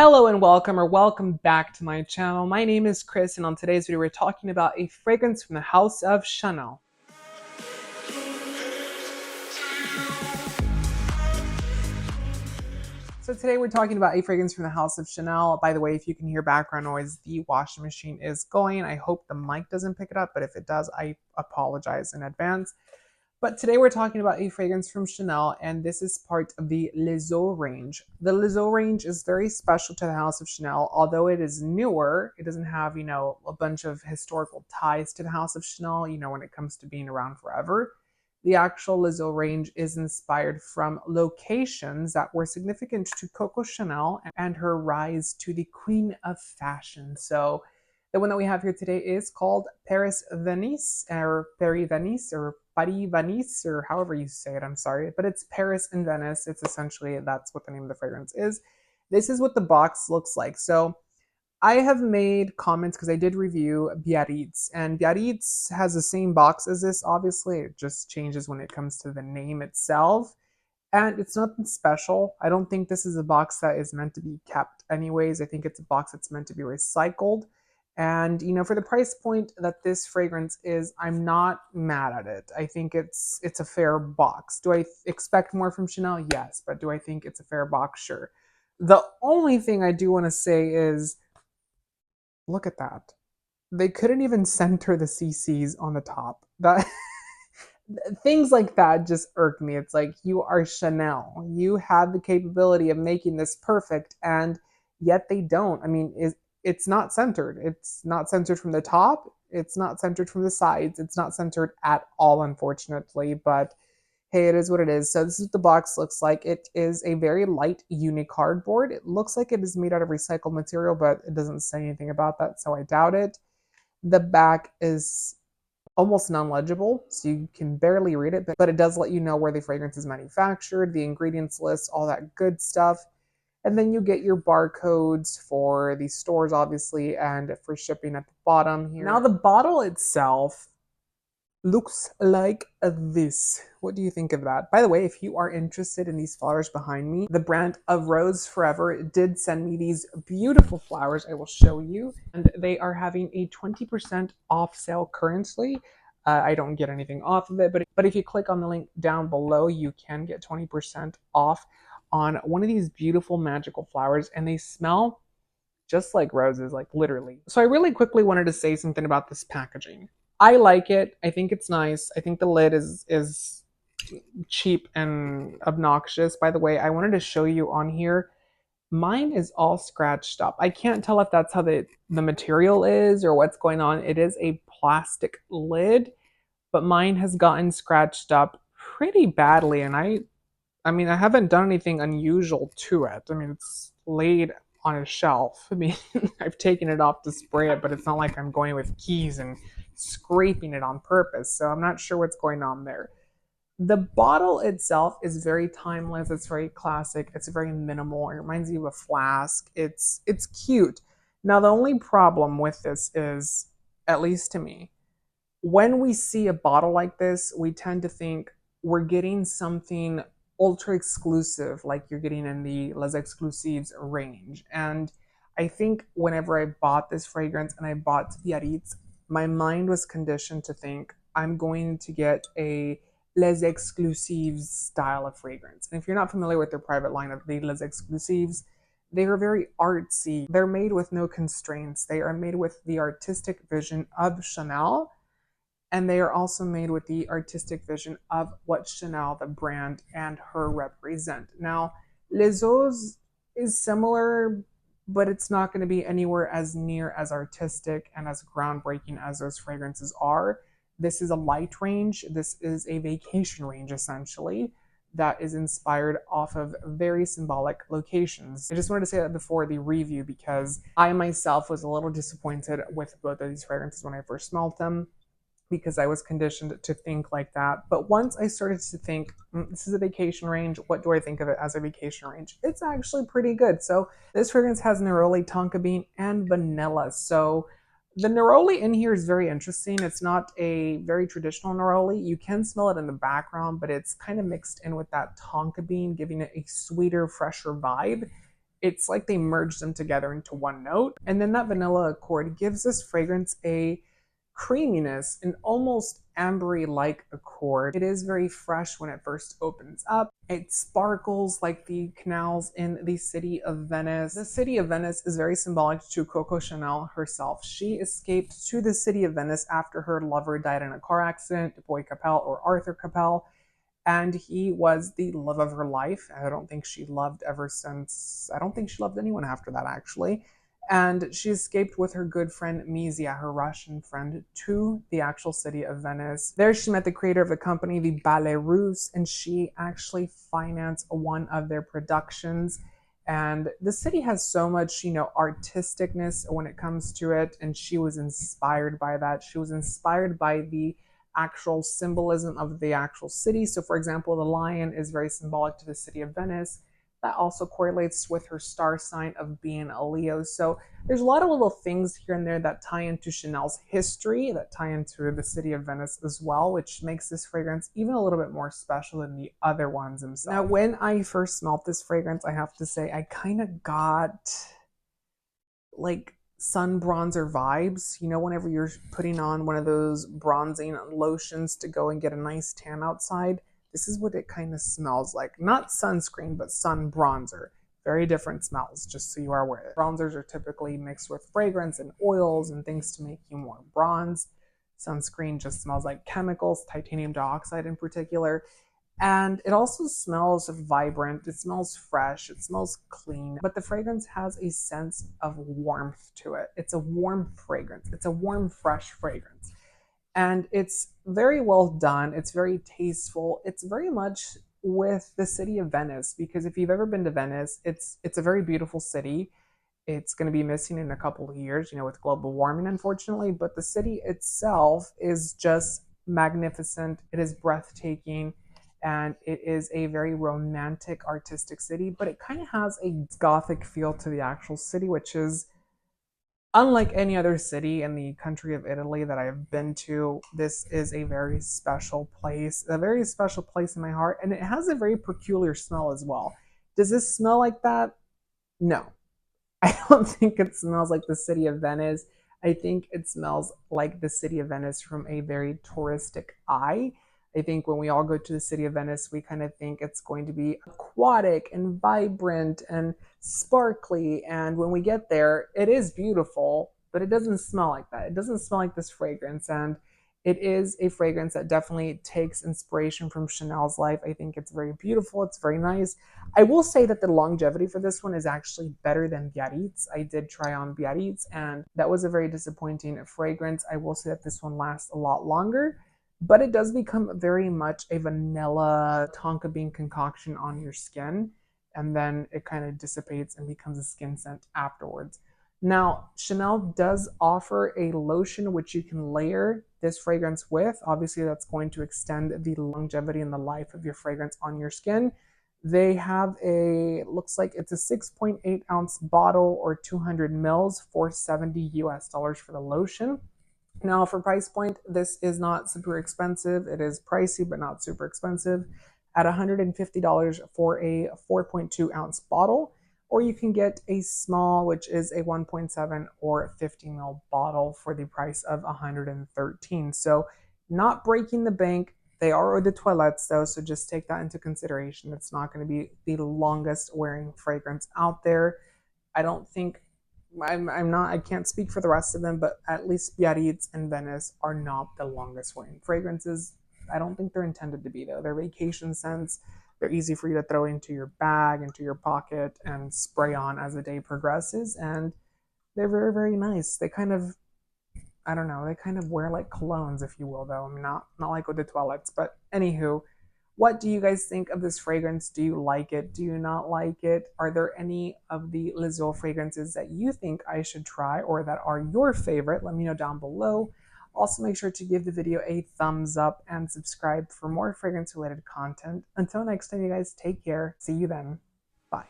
Hello and welcome or welcome back to my channel. My name is Chris and on today's video we're talking about a fragrance from the house of Chanel. So today we're talking about a fragrance from the house of Chanel. By the way, if you can hear background noise, the washing machine is going. I hope the mic doesn't pick it up, but if it does, I apologize in advance. But today we're talking about a fragrance from Chanel, and this is part of the Les Eaux range. The Les Eaux range is very special to the house of Chanel. Although it is newer, it doesn't have, a bunch of historical ties to the house of Chanel, when it comes to being around forever. The actual Les Eaux range is inspired from locations that were significant to Coco Chanel and her rise to the queen of fashion. So the one that we have here today is called Paris Venice, or Paris Venice, or Paris Venice, or however you say it, I'm sorry. But it's Paris and Venice. It's essentially, that's what the name of the fragrance is. This is what the box looks like. So I have made comments because I did review Biarritz, and Biarritz has the same box as this, obviously. It just changes when it comes to the name itself. And it's nothing special. I don't think this is a box that is meant to be kept anyways. I think it's a box that's meant to be recycled. And for the price point that this fragrance is, I'm not mad at it. I think it's a fair box. Do I expect more from Chanel? Yes. But do I think it's a fair box? Sure. The only thing I do want to say is, look at that. They couldn't even center the CCs on the top. That things like that just irk me. It's like, you are Chanel. You have the capability of making this perfect, and yet they don't. I mean, it's not centered. It's not centered from the top. It's not centered from the sides. It's not centered at all, unfortunately. But hey, it is what it is. So this is what the box looks like. It is a very light uni cardboard. It looks like it is made out of recycled material, but it doesn't say anything about that, so I doubt it. The back is almost non-legible, so you can barely read it, but it does let you know where the fragrance is manufactured, the ingredients list, all that good stuff. And then you get your barcodes for the stores, obviously, and for shipping at the bottom here. Now the bottle itself looks like this. What do you think of that? By the way, if you are interested in these flowers behind me, the brand of Rose Forever did send me these beautiful flowers. I will show you. And they are having a 20% off sale currently. I don't get anything off of it, but if you click on the link down below, you can get 20% off on one of these beautiful magical flowers, and they smell just like roses, like literally. So I really quickly wanted to say something about this packaging. I like it. I think it's nice. I think the lid is cheap and obnoxious. By the way, I wanted to show you on here. Mine is all scratched up. I can't tell if that's how the material is or what's going on. It is a plastic lid, but mine has gotten scratched up pretty badly. And I mean, I haven't done anything unusual to it. I mean, it's laid on a shelf. I mean, I've taken it off to spray it, but it's not like I'm going with keys and scraping it on purpose. So I'm not sure what's going on there. The bottle itself is very timeless. It's very classic. It's very minimal. It reminds you of a flask. It's cute. Now, the only problem with this is, at least to me, when we see a bottle like this, we tend to think we're getting something ultra exclusive, like you're getting in the Les Exclusives range. And I think whenever I bought this fragrance and I bought Biarritz, my mind was conditioned to think I'm going to get a Les Exclusives style of fragrance. And if you're not familiar with their private line of the Les Exclusives, they are very artsy. They're made with no constraints. They are made with the artistic vision of Chanel, and they are also made with the artistic vision of what Chanel, the brand, and her represent. Now, Les Eaux is similar, but it's not going to be anywhere as near as artistic and as groundbreaking as those fragrances are. This is a light range. This is a vacation range, essentially, that is inspired off of very symbolic locations. I just wanted to say that before the review because I myself was a little disappointed with both of these fragrances when I first smelled them, because I was conditioned to think like that. But once I started to think, this is a vacation range, what do I think of it as a vacation range? It's actually pretty good. So this fragrance has neroli, tonka bean, and vanilla. So the neroli in here is very interesting. It's not a very traditional neroli. You can smell it in the background, but it's kind of mixed in with that tonka bean, giving it a sweeter, fresher vibe. It's like they merged them together into one note. And then that vanilla accord gives this fragrance a creaminess, an almost ambery-like accord. It is very fresh when it first opens up. It sparkles like the canals in the city of Venice. The city of Venice is very symbolic to Coco Chanel herself. She escaped to the city of Venice after her lover died in a car accident, Boy Capel or Arthur Capel, and he was the love of her life. I don't think she loved ever since. I don't think she loved anyone after that, actually. And she escaped with her good friend Mizia, her Russian friend, to the actual city of Venice. There she met the creator of the company, the Ballet Russe, and she actually financed one of their productions. And the city has so much, artisticness when it comes to it, and she was inspired by that. She was inspired by the actual symbolism of the actual city. So, for example, the lion is very symbolic to the city of Venice. That also correlates with her star sign of being a Leo. So there's a lot of little things here and there that tie into Chanel's history, that tie into the city of Venice as well, which makes this fragrance even a little bit more special than the other ones themselves. Now, when I first smelled this fragrance, I have to say I kind of got like sun bronzer vibes. Whenever you're putting on one of those bronzing lotions to go and get a nice tan outside, this is what it kind of smells like. Not sunscreen, but sun bronzer. Very different smells, just so you are aware. Bronzers are typically mixed with fragrance and oils and things to make you more bronzed. Sunscreen just smells like chemicals, titanium dioxide in particular. And it also smells vibrant, it smells fresh, it smells clean, but the fragrance has a sense of warmth to it. It's a warm fragrance. It's a warm, fresh fragrance. And it's very well done. It's very tasteful. It's very much with the city of Venice, because if you've ever been to Venice, it's a very beautiful city. It's going to be missing in a couple of years, with global warming, unfortunately, but the city itself is just magnificent. It is breathtaking. And it is a very romantic, artistic city, but it kind of has a gothic feel to the actual city, which is unlike any other city in the country of Italy that I've been to. This is a very special place in my heart, and it has a very peculiar smell as well. Does this smell like that? No. I don't think it smells like the city of Venice. I think it smells like the city of Venice from a very touristic eye. I think when we all go to the city of Venice, we kind of think it's going to be aquatic and vibrant and sparkly. And when we get there, it is beautiful, but it doesn't smell like that. It doesn't smell like this fragrance. And it is a fragrance that definitely takes inspiration from Chanel's life. I think it's very beautiful. It's very nice. I will say that the longevity for this one is actually better than Biarritz. I did try on Biarritz, and that was a very disappointing fragrance. I will say that this one lasts a lot longer, but it does become very much a vanilla tonka bean concoction on your skin, and then it kind of dissipates and becomes a skin scent afterwards. Now, Chanel does offer a lotion which you can layer this fragrance with. Obviously, that's going to extend the longevity and the life of your fragrance on your skin. They have looks like it's a 6.8 ounce bottle or 200 mils for $70 US for the lotion. Now, for price point, this is not super expensive. It is pricey, but not super expensive at $150 for a 4.2 ounce bottle. Or you can get a small, which is a 1.7 or 50 ml bottle for the price of $113. So not breaking the bank. They are eau de toilettes though, so just take that into consideration. It's not going to be the longest wearing fragrance out there. I don't think, I can't speak for the rest of them, but at least Biarritz and Venice are not the longest wearing fragrances. I don't think they're intended to be though. They're vacation scents. They're easy for you to throw into your bag, into your pocket, and spray on as the day progresses. And they're very, very nice. They kind of, I don't know, they kind of wear like colognes, if you will, though. I mean, not like eau de toilettes. But anywho, what do you guys think of this fragrance? Do you like it? Do you not like it? Are there any of the Les Eaux fragrances that you think I should try or that are your favorite? Let me know down below. Also, make sure to give the video a thumbs up and subscribe for more fragrance related content. Until next time, you guys, take care. See you then. Bye.